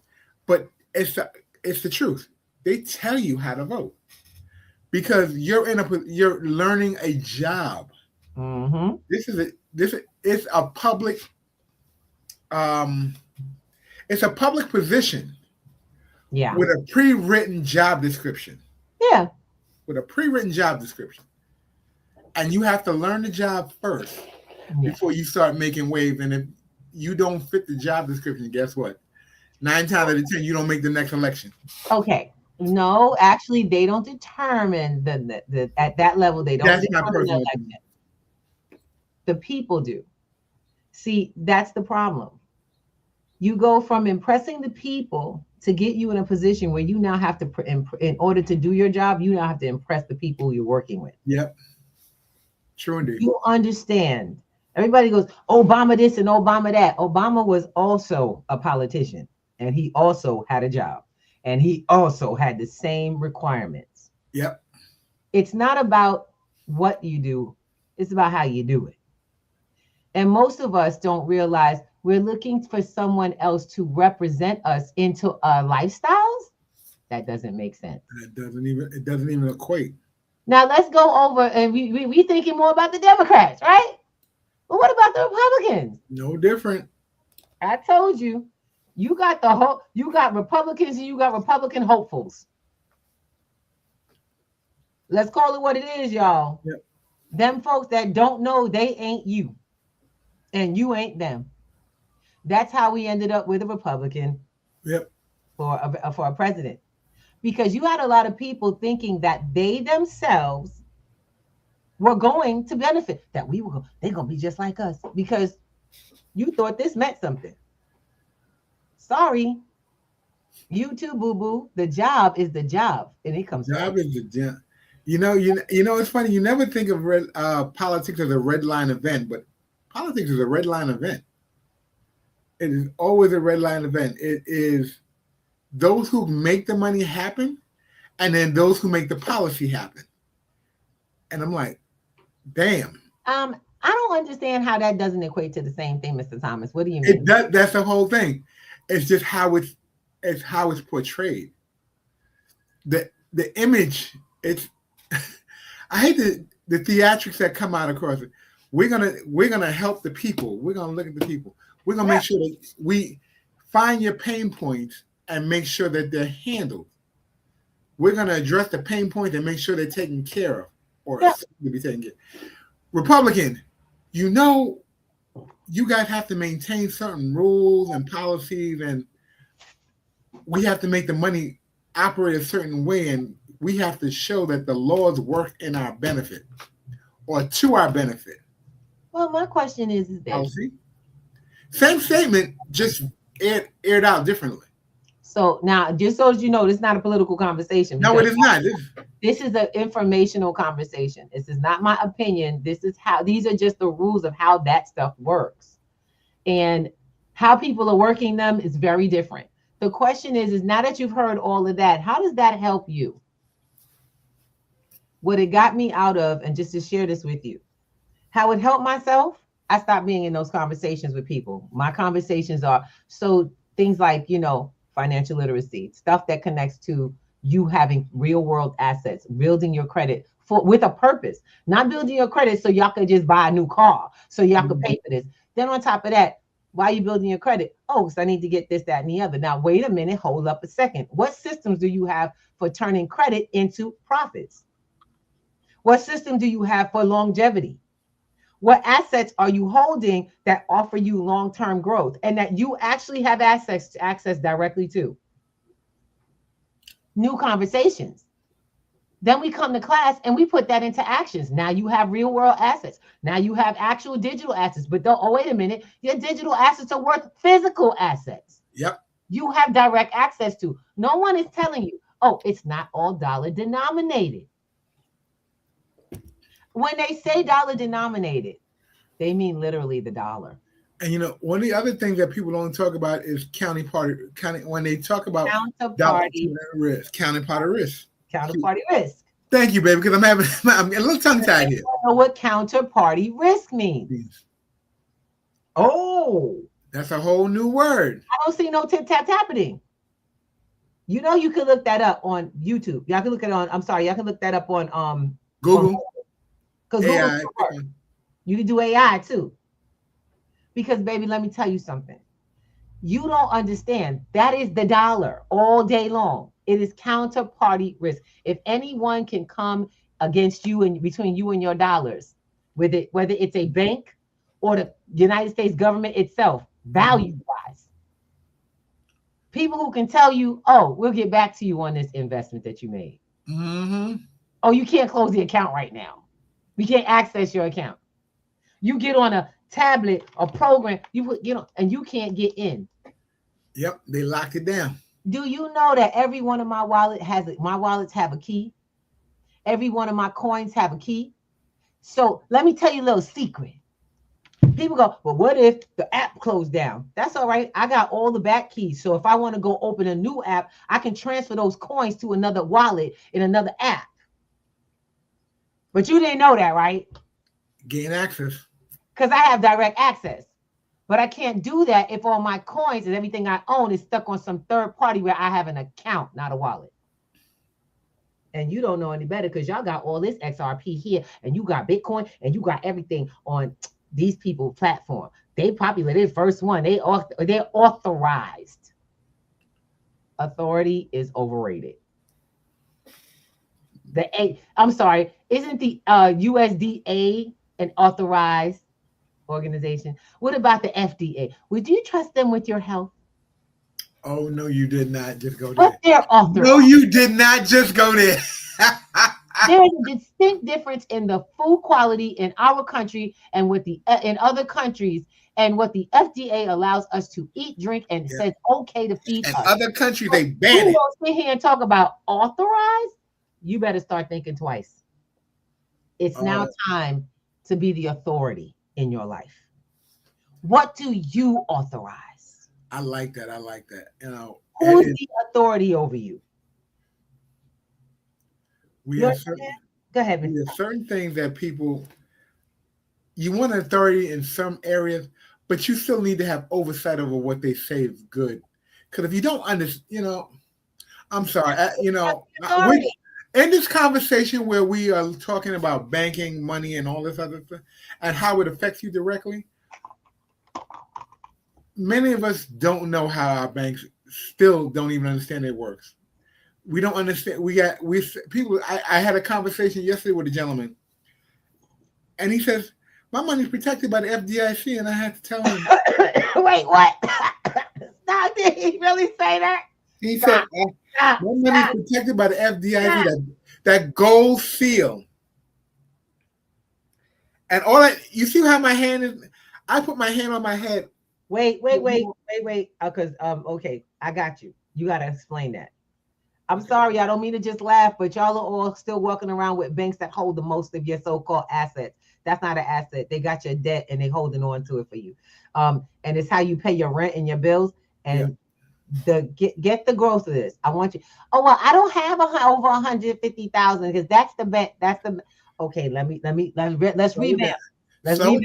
but it's the truth. They tell you how to vote because you're learning a job. This is a public it's a public position. With a pre-written job description. With a pre-written job description. And you have to learn the job first before you start making waves. And if you don't fit the job description, guess what? 9 times out of 10, you don't make the next election. Okay. No, actually, they don't determine the at that level. They don't determine the election. The people do. See, that's the problem. You go from impressing the people to get you in a position where you now have to, in order to do your job, you now have to impress the people you're working with. Yep. True indeed. You understand. Everybody goes, Obama this and Obama that. Obama was also a politician, and he also had a job, and he also had the same requirements. Yep. It's not about what you do. It's about how you do it. And most of us don't realize we're looking for someone else to represent us into our lifestyles. That doesn't make sense. It doesn't even equate. Now let's go over, and we thinking more about the Democrats, right? But what about the Republicans? No different. I told you, you got Republicans and you got Republican hopefuls. Let's call it what it is, y'all. Yep. Them folks that don't know they ain't you, and you ain't them. That's how we ended up with a Republican for a president. Because you had a lot of people thinking that they themselves were going to benefit, that they're going to be just like us, because you thought this meant something. Sorry. You too, boo-boo. The job is the job, and it comes job is the job. You know, it's funny. You never think of politics as a red line event, but politics is a red line event. It is always a red line event. It is those who make the money happen, and then those who make the policy happen. And I'm like, damn. I don't understand how that doesn't equate to the same thing, Mr. Thomas. What do you mean? It does. That's the whole thing. It's just how it's portrayed. The image. It's. I hate the theatrics that come out across it. We're gonna help the people. We're gonna look at the people. We're gonna make sure that we find your pain points and make sure that they're handled. We're gonna address the pain points and make sure they're taken care of, or to be taken care of. Republican, you guys have to maintain certain rules and policies, and we have to make the money operate a certain way, and we have to show that the laws work in our benefit or to our benefit. Well, my question is this. Same statement, just aired out differently. So now, just so as you know, this is not a political conversation. No, it is not. This is an informational conversation. This is not my opinion. This is how, these are just the rules of how that stuff works. And how people are working them is very different. The question is now that you've heard all of that, how does that help you? What it got me out of, and just to share this with you, how it helped myself, I stopped being in those conversations with people. My conversations are so things like, you know, financial literacy, stuff that connects to you having real world assets, building your credit with a purpose, not building your credit so y'all could just buy a new car, so y'all could pay for this. Then on top of that, why are you building your credit? Oh, because I need to get this, that, and the other. Now, wait a minute, hold up a second. What systems do you have for turning credit into profits? What system do you have for longevity? What assets are you holding that offer you long-term growth and that you actually have access directly to? New conversations. Then we come to class and we put that into actions. Now you have real world assets. Now you have actual digital assets. But don't, oh, wait a minute. Your digital assets are worth physical assets. Yep. You have direct access to. No one is telling you, oh, it's not all dollar denominated. When they say dollar denominated, they mean literally the dollar. And you know, one of the other things that people don't talk about is when they talk about counterparty risk. Counterparty risk. Counterparty risk. Thank you, baby, because I'm a little tongue-tied here. I don't know what counterparty risk means. Oh. That's a whole new word. I don't see no tip-tap-tapping. You know, you can look that up on YouTube. Y'all can look it on, I'm sorry, y'all can look that up on Google. Because AI. You can do AI too. Because, baby, let me tell you something. You don't understand. That is the dollar all day long. It is counterparty risk. If anyone can come against you and between you and your dollars, whether it's a bank or the United States government itself, value-wise, people who can tell you, oh, we'll get back to you on this investment that you made. Mm-hmm. Oh, you can't close the account right now. We can't access your account. You get on a tablet or program, and you can't get in. Yep, they locked it down. Do you know that every one of my wallets have a key? Every one of my coins have a key. So let me tell you a little secret. People go, well, what if the app closed down? That's all right. I got all the back keys. So if I want to go open a new app, I can transfer those coins to another wallet in another app. But you didn't know that, right? Gain access. Because I have direct access. But I can't do that if all my coins and everything I own is stuck on some third party where I have an account, not a wallet. And you don't know any better because y'all got all this XRP here and you got Bitcoin and you got everything on these people's platform. They populated first one. They're authorized. Authority is overrated. Isn't the USDA an authorized organization? What about the FDA? Would you trust them with your health? Oh, no, you did not just go there. What's their authorized? No, you did not just go there. There is a distinct difference in the food quality in our country and with in other countries, and what the FDA allows us to eat, drink, and says okay to feed us. In other countries, they ban it. You don't sit here and talk about authorized. You better start thinking twice. It's now time to be the authority in your life. What do you authorize? I like that. I like that. You know, who's the authority over you? We have Go ahead. We have certain things that you want an authority in some areas, but you still need to have oversight over what they say is good. Because if you don't understand, I'm sorry, in this conversation where we are talking about banking, money, and all this other stuff, and how it affects you directly, many of us don't know how our banks still don't even understand it works. We don't understand. I had a conversation yesterday with a gentleman, and he says, my money's protected by the FDIC, and I had to tell him. Wait, what? Now, did he really say that? He said, my money's protected by the FDIC, that gold seal. And you see how my hand is? I put my hand on my head. Wait. Because, okay, I got you. You got to explain that. I'm sorry, I don't mean to just laugh, but y'all are all still walking around with banks that hold the most of your so-called assets. That's not an asset. They got your debt and they holding on to it for you. And it's how you pay your rent and your bills. And get the growth of this. I want you. Oh well, I don't have over 150,000 because that's the bet. That's the okay. Let's revamp. Slow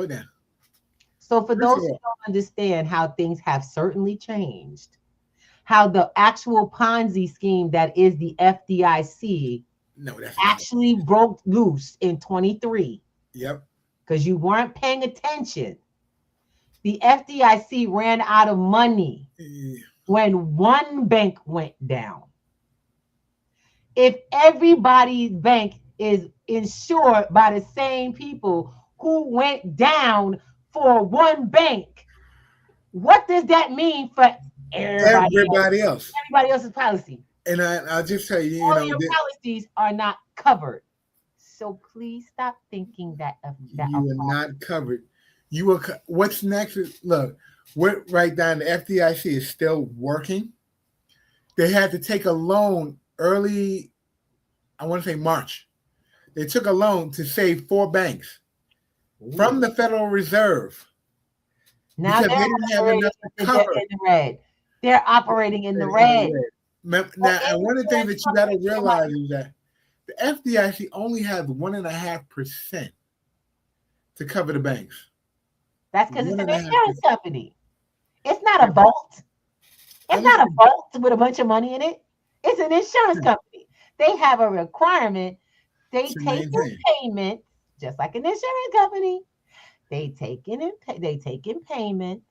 it down. So for those who don't understand how things have certainly changed, how the actual Ponzi scheme that is the FDIC actually broke loose in 23. Yep. Because you weren't paying attention. The FDIC ran out of money when one bank went down. If everybody's bank is insured by the same people who went down for one bank, what does that mean for everybody else? Everybody else's policy. And I'll just tell you, all your policies are not covered. So please stop thinking that you are not covered. You will. What's next? Look, we're right down. The FDIC is still working. They had to take a loan early. I want to say March. They took a loan to save 4 banks from the Federal Reserve. Now they're operating in the red. They're operating in the red. Now, and one of the things that you got to realize is that the FDIC only has 1.5% to cover the banks. That's because it's an insurance company. It's not a vault. It's not a vault with a bunch of money in it. It's an insurance company. They have a requirement. They take in payments, just like an insurance company. They take in payments,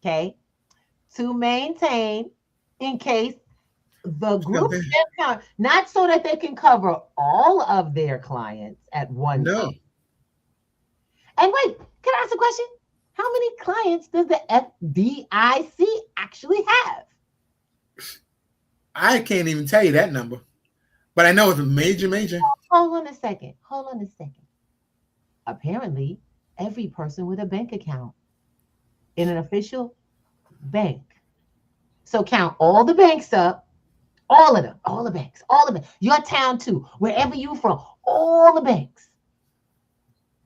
okay, to maintain in case the group not so that they can cover all of their clients at one time. And wait, can I ask a question? How many clients does the FDIC actually have? I can't even tell you that number, but I know it's a major. Hold on a second. Apparently, every person with a bank account in an official bank. So count all the banks up, all of them, all the banks, your town too, wherever you from, all the banks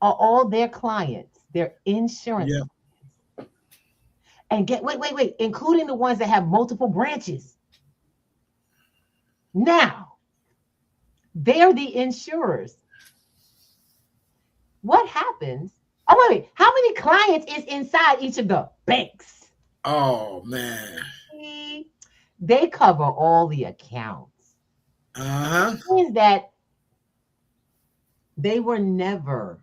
are all their clients. Their insurance. Yeah. And wait, including the ones that have multiple branches. Now, they're the insurers. What happens? Oh, wait, how many clients is inside each of the banks? Oh, man. They cover all the accounts. Uh-huh. It means that they were never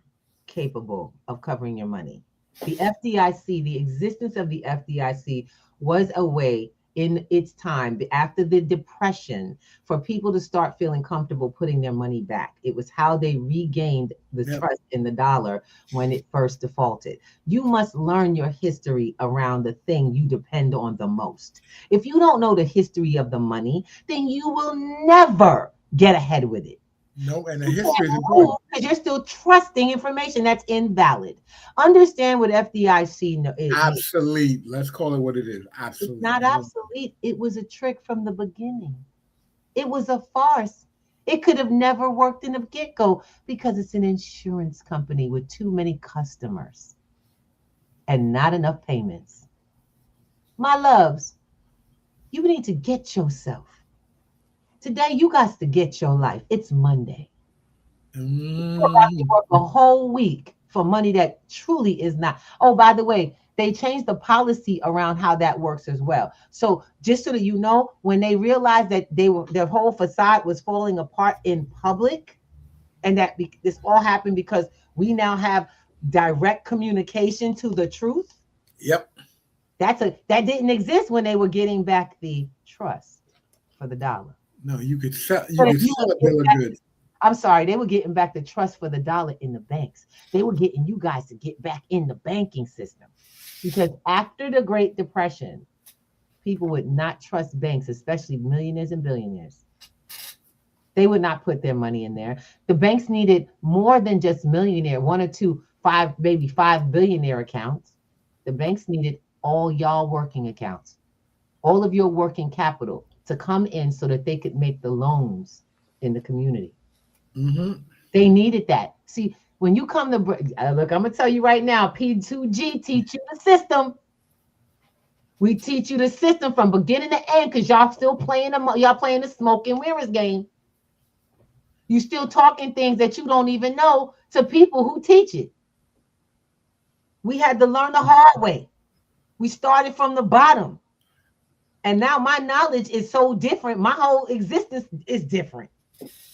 capable of covering your money. The FDIC, the existence of the FDIC was a way in its time after the Depression for people to start feeling comfortable putting their money back. It was how they regained the trust in the dollar when it first defaulted. You must learn your history around the thing you depend on the most. If you don't know the history of the money, then you will never get ahead with it. No, and the history is important. Because you're still trusting information that's invalid. Understand what FDIC is. Obsolete. Let's call it what it is. Obsolete. It's not obsolete. It was a trick from the beginning. It was a farce. It could have never worked in the get-go because it's an insurance company with too many customers and not enough payments. My loves, you need to get yourself. Today, you got to get your life. It's Monday. You're about to work a whole week for money that truly is not. Oh, by the way, they changed the policy around how that works as well. So just so that you know, when they realized that their whole facade was falling apart in public, and that this all happened because we now have direct communication to the truth. Yep. That didn't exist when they were getting back the trust for the dollar. No, you could sell a bill of goods. I'm sorry, they were getting back the trust for the dollar in the banks. They were getting you guys to get back in the banking system. Because after the Great Depression, people would not trust banks, especially millionaires and billionaires. They would not put their money in there. The banks needed more than just millionaire, 1 or 2, 5, maybe 5 billionaire accounts. The banks needed all y'all working accounts. all of your working capital to come in so that they could make the loans in the community. Mm-hmm. They needed that. See, when you come to look, I'm gonna tell you right now, P2G teach you the system. We teach you the system from beginning to end because y'all still playing the smoke and mirrors game. You still talking things that you don't even know to people who teach it. We had to learn the hard way. We started from the bottom. And now my knowledge is so different. My whole existence is different.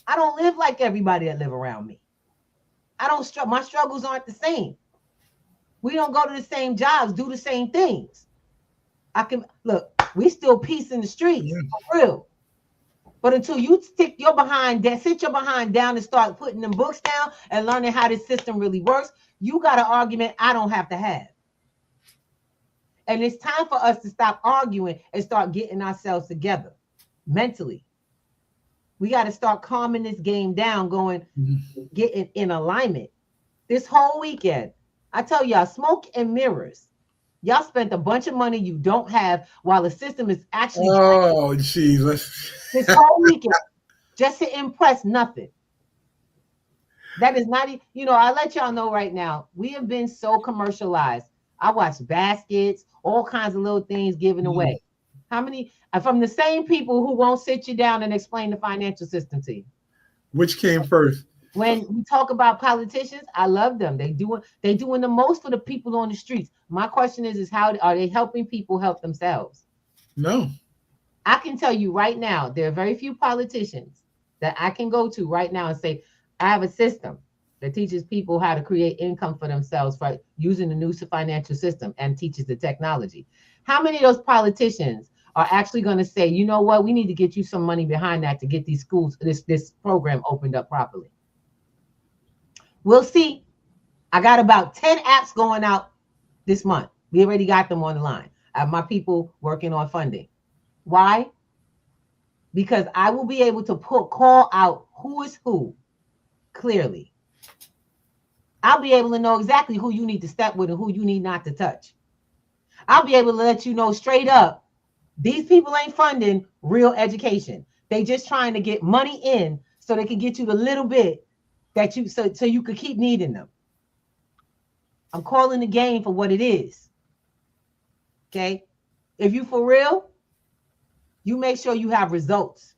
I don't live like everybody that live around me. My struggles aren't the same. We don't go to the same jobs, do the same things. We still peace in the streets, for real. But until you sit your behind down and start putting them books down and learning how this system really works, you got an argument I don't have to have. And it's time for us to stop arguing and start getting ourselves together mentally. We got to start calming this game down, getting in alignment. This whole weekend, I tell y'all, smoke and mirrors. Y'all spent a bunch of money you don't have while the system is actually. Oh, geez. This whole weekend, just to impress nothing. That is not, I let y'all know right now, we have been so commercialized. I watch baskets, all kinds of little things given away. How many from the same people who won't sit you down and explain the financial system to you? Which came first? When we talk about politicians, I love them. They doing the most for the people on the streets. My question is how are they helping people help themselves? No. I can tell you right now, there are very few politicians that I can go to right now and say, I have a system that teaches people how to create income for themselves by using the new financial system and teaches the technology. How many of those politicians are actually going to say, you know what, we need to get you some money behind that to get these schools, this program opened up properly? We'll see. I got about 10 apps going out this month. We already got them on the line. I have my people working on funding. Why? Because I will be able to call out who is who clearly. I'll be able to know exactly who you need to step with and who you need not to touch. I'll be able to let you know straight up, these people ain't funding real education. They just trying to get money in so they can get you the little bit that so you could keep needing them. I'm calling the game for what it is. Okay? If you for real, you make sure you have results.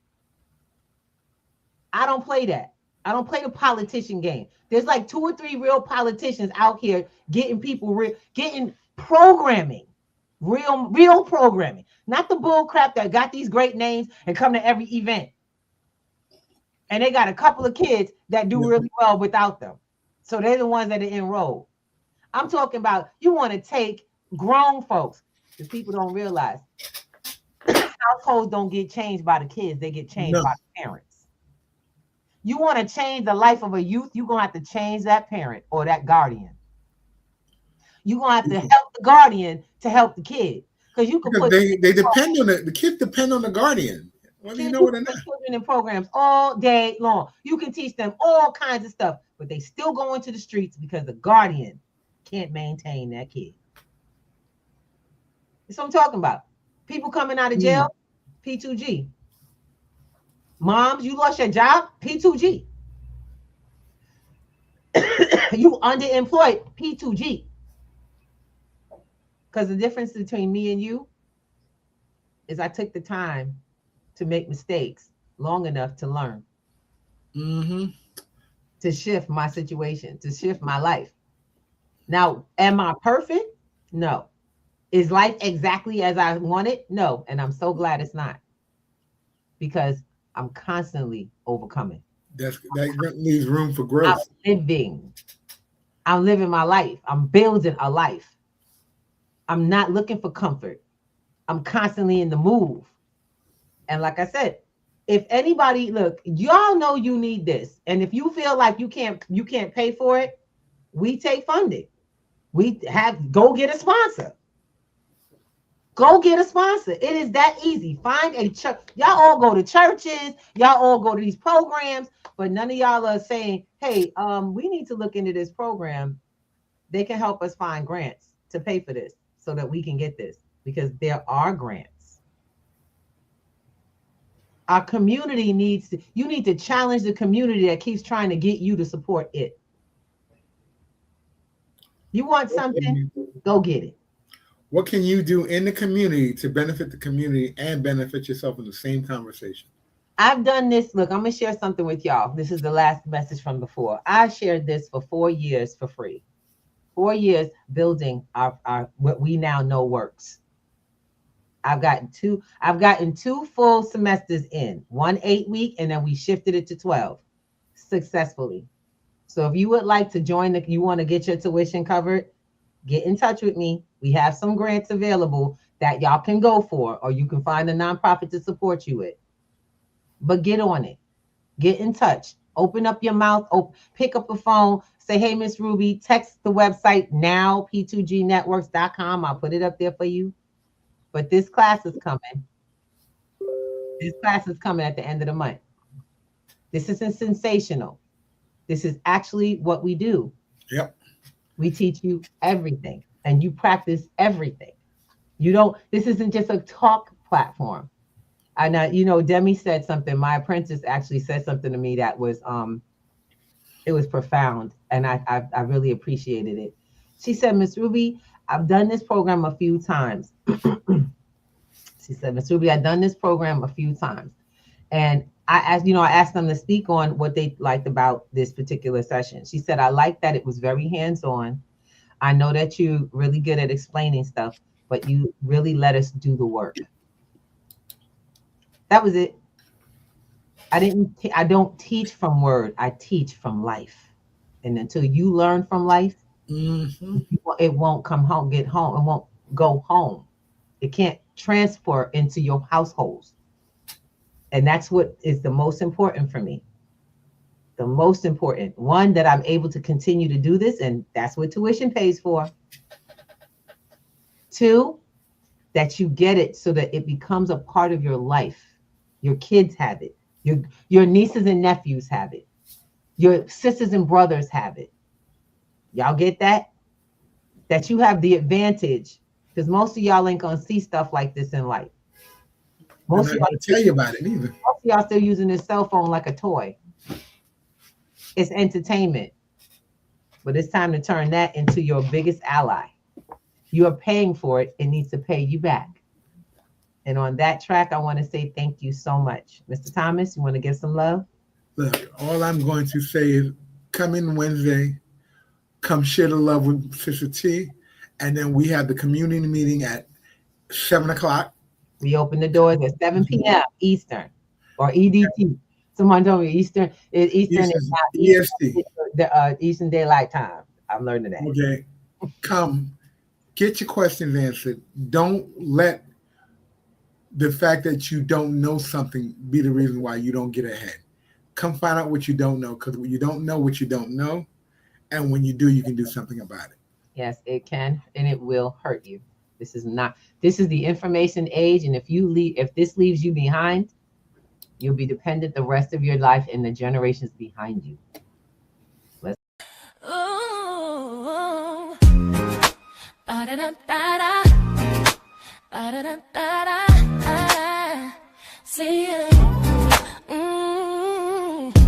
I don't play that. I don't play the politician game. There's like 2 or 3 real politicians out here getting people getting programming, real programming, not the bull crap that got these great names and come to every event. And they got a couple of kids that do really well without them. So they're the ones that are enrolled. I'm talking about you want to take grown folks, because people don't realize households don't get changed by the kids, they get changed by the parents. You want to change the life of a youth, you're going to have to change that parent or that guardian. You're going to have to help the guardian to help the kid. Because you can put they depend on the kids depend on the guardian. Whether you know what or not. Children in programs all day long. You can teach them all kinds of stuff, but they still go into the streets because the guardian can't maintain that kid. That's what I'm talking about. People coming out of jail, P2G. Moms, you lost your job, P2G. You underemployed, P2G. Because the difference between me and you is I took the time to make mistakes long enough to learn. To shift my situation, to shift my life. Now, am I perfect? No. Is life exactly as I want it? No. And I'm so glad it's not. Because I'm constantly overcoming. That leaves room for growth. I'm living my life. I'm building a life. I'm not looking for comfort. I'm constantly in the move. And like I said, if anybody, look, y'all know you need this. And if you feel like you can't pay for it, we take funding. Go get a sponsor. Go get a sponsor. It is that easy. Find a church. Y'all all go to churches. Y'all all go to these programs, but none of y'all are saying, hey, we need to look into this program. They can help us find grants to pay for this so that we can get this, because there are grants. Our community needs to, you need to challenge the community that keeps trying to get you to support it. You want something, go get it. What can you do in the community to benefit the community and benefit yourself in the same conversation? I've done this. Look, I'm going to share something with y'all. This is the last message from before. I shared this for 4 years for free. 4 years building our what we now know works. I've gotten two full semesters in, 1 8-week, and then we shifted it to 12 successfully. So if you would like to join, you want to get your tuition covered, get in touch with me. We have some grants available that y'all can go for, or you can find a nonprofit to support you with. But get on it. Get in touch. Open up your mouth. Pick up a phone. Say, hey, Miss Ruby, text the website now, p2gnetworks.com. I'll put it up there for you. But this class is coming. This class is coming at the end of the month. This isn't sensational. This is actually what we do. Yep. We teach you everything and you practice everything. This isn't just a talk platform. And Demi said something, my apprentice actually said something to me that was, it was profound. And I really appreciated it. She said, Miss Ruby, I've done this program a few times. She said, Miss Ruby, I've done this program a few times. And I asked them to speak on what they liked about this particular session. She said, I like that it was very hands-on. I know that you're really good at explaining stuff, but you really let us do the work. That was it. I don't teach from word. I teach from life. And until you learn from life, it won't come home, get home. It won't go home. It can't transfer into your households. And that's what is the most important for me. The most important one, that I'm able to continue to do this. And that's what tuition pays for. 2, that you get it so that it becomes a part of your life. Your kids have it. Your nieces and nephews have it. Your sisters and brothers have it. Y'all get that? That you have the advantage, because most of y'all ain't gonna see stuff like this in life. Most of y'all tell you about it either. Most of y'all still using this cell phone like a toy. It's entertainment, but it's time to turn that into your biggest ally. You are paying for it. It needs to pay you back. And on that track, I want to say thank you so much. Mr. Thomas, you want to give some love? Look, all I'm going to say is come in Wednesday, come share the love with Sister T, and then we have the community meeting at 7 o'clock. We open the doors at 7 p.m. Eastern or EDT. Someone told me Eastern is not EST. Eastern Daylight Time. I'm learning that. Okay. Come, get your questions answered. Don't let the fact that you don't know something be the reason why you don't get ahead. Come find out what you don't know, because when you don't know what you don't know, and when you do, you can do something about it. Yes, it can, and it will hurt you. This is the information age, and if this leaves you behind, you'll be dependent the rest of your life and the generations behind you. Ooh, see you.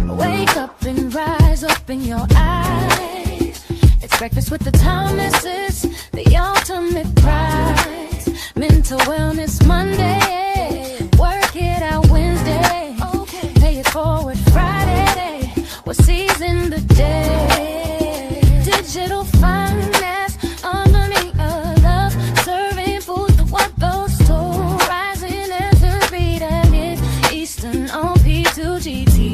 Wake up and rise, open your eyes. It's breakfast with the Thomases, the ultimate prize. Mental wellness Monday, work it out Wednesday. Okay, pay it forward Friday. We're seizing the day. Digital finance, underneath of love, serving food to what those told. Rising as the beat and it Eastern on P2GT.